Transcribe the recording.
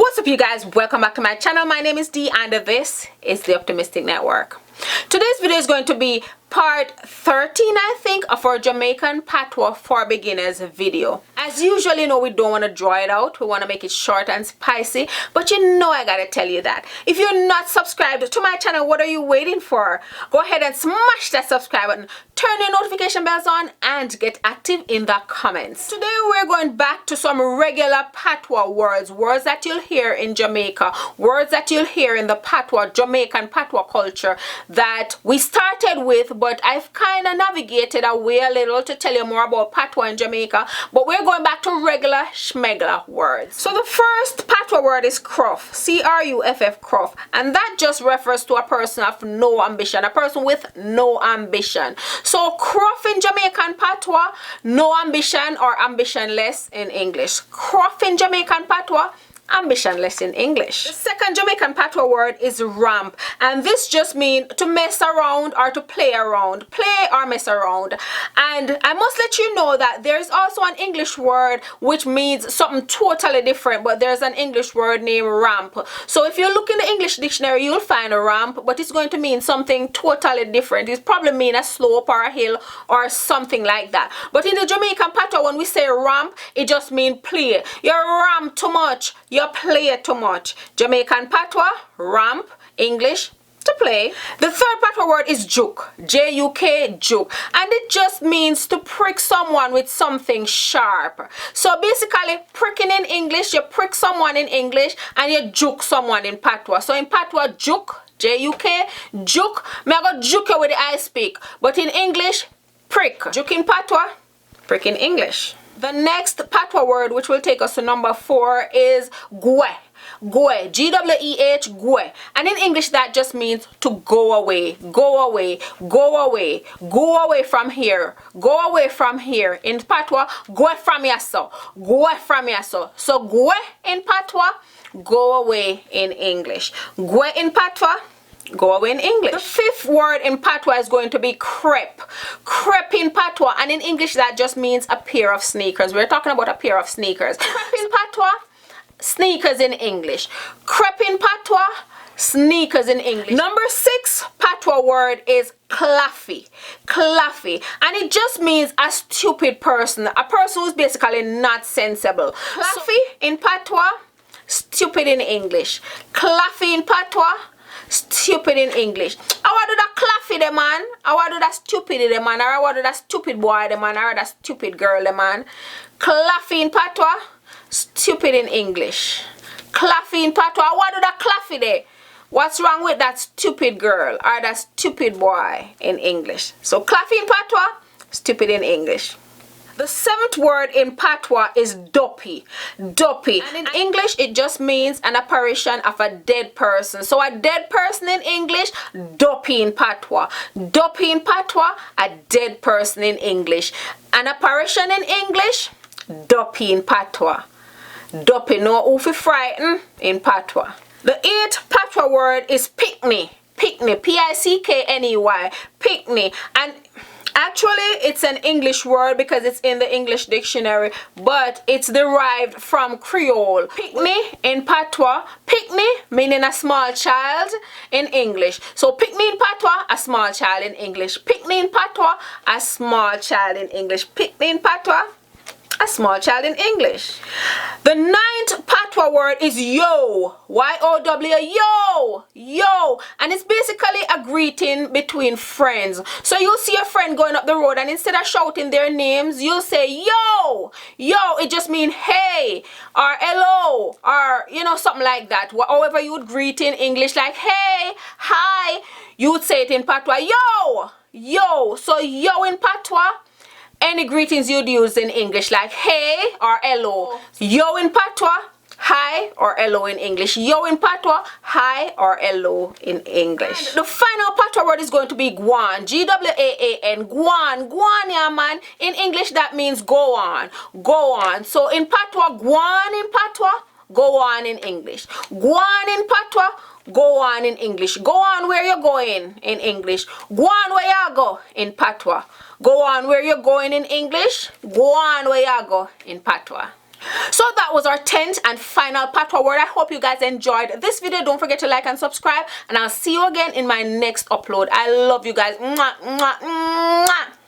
What's up, you guys? Welcome back to my channel. My name is Dee and this is the Optimistic Network. Today's video is going to be part 13, I think, of our Jamaican Patois for beginners video. As usual, you know, we don't want to draw it out. We want to make it short and spicy. But you know, I gotta tell you that if you're not subscribed to my channel, what are you waiting for? Go ahead and smash that subscribe button, turn your notification bells on, and get active in the comments. Today we're going back to some regular Patois words that you'll hear in Jamaica, words that you'll hear in the Patois, Jamaican Patois culture that we started with, but I've kind of navigated away a little to tell you more about Patois in Jamaica. But we're going back to regular schmegler words. So the first Patois word is cruff, C-R-U-F-F, cruff, and that just refers to a person of no ambition, a person with no ambition. So cruff in Jamaican Patois, no ambition or ambitionless in English. Cruff in Jamaican Patois, ambitionless in English. The second Jamaican Patois word is ramp, and this just means to mess around or to play around, play or mess around. And I must let you know that there's also an English word which means something totally different, but there's an English word named ramp. So if you look in the English dictionary, you'll find a ramp, but it's going to mean something totally different. It probably mean a slope or a hill or something like that. But in the Jamaican Patois, when we say ramp, it just means play. You ramp too much, you play too much. Jamaican Patois, ramp, English, to play. The third Patois word is juke, J-U-K, juke, and it just means to prick someone with something sharp. So basically, pricking in English, you prick someone in English and you juke someone in Patois. So in Patois, juke, J-U-K, juke, me I go juke you with the I speak, but in English, prick. Juke in Patois, prick in English. The next Patois word, which will take us to number 4, is gwe. Gwe, G-W-E-H, gwe. And in English, that just means to go away, go away, go away, go away from here, go away from here. In Patois, gwe from yaso, gwe from yaso. So gwe in Patois, go away in English. Gwe in Patois, go away in English. The fifth word in Patois is going to be crepe. Crepe in Patois, and in English that just means a pair of sneakers. We're talking about a pair of sneakers. Crepe in Patois, sneakers in English. Crepe in Patois, sneakers in English. Number 6 Patois word is claffy. Claffy, and it just means a stupid person, a person who's basically not sensible. Claffy in Patois, stupid in English. Claffy in Patois, stupid in English. I want to do that claffy the man, I want to do that stupid the man, or I want to do that stupid boy the man, or that stupid girl the man. Claffy in Patois, stupid in English. Claffy in Patois, I want to do that claffy there. What's wrong with that stupid girl or that stupid boy in English? So claffy in Patois, stupid in English. The 7th word in Patois is dopey. Dopey. And in English, it just means an apparition of a dead person. So a dead person in English, dopey in Patois. Dopey in Patois, a dead person in English. An apparition in English, dopey in Patois. Dopey, no oofy frighten in Patois. The 8th Patois word is pickney. Pickney, P-I-C-K-N-E-Y. Pickney. And actually, it's an English word because it's in the English dictionary, but it's derived from Creole. Pickney in Patois, pickney meaning a small child in English. So pickney in Patois, a small child in English. Pickney in Patois, a small child in English. Pickney in Patois, a small child in English. The 9th Patois word is yo, Y-O-W, yo, yo, and it's basically a greeting between friends. So you'll see a friend going up the road, and instead of shouting their names, you'll say yo, yo. It just means hey or hello or you know, something like that. However you would greet in English, like hey, hi, you would say it in Patois, yo, yo. So yo in Patois, any greetings you'd use in English, like hey or hello. Yo in Patois, hi or hello in English. Yo in Patois, hi or hello in English. And the final Patois word is going to be guan, G-W-A-A-N, guan, guan, yeah man. In English that means go on, go on. So in Patois, guan in Patois, go on in English. Guan in Patois, go on in English. Go on where you're going in English. Go on where you go in Patois. Go on where you're going in English. Go on where you go in Patwa. So that was our 10th and final patois word. I hope you guys enjoyed this video. Don't forget to like and subscribe, and I'll see you again in my next upload. I love you guys. Mwah, mwah, mwah.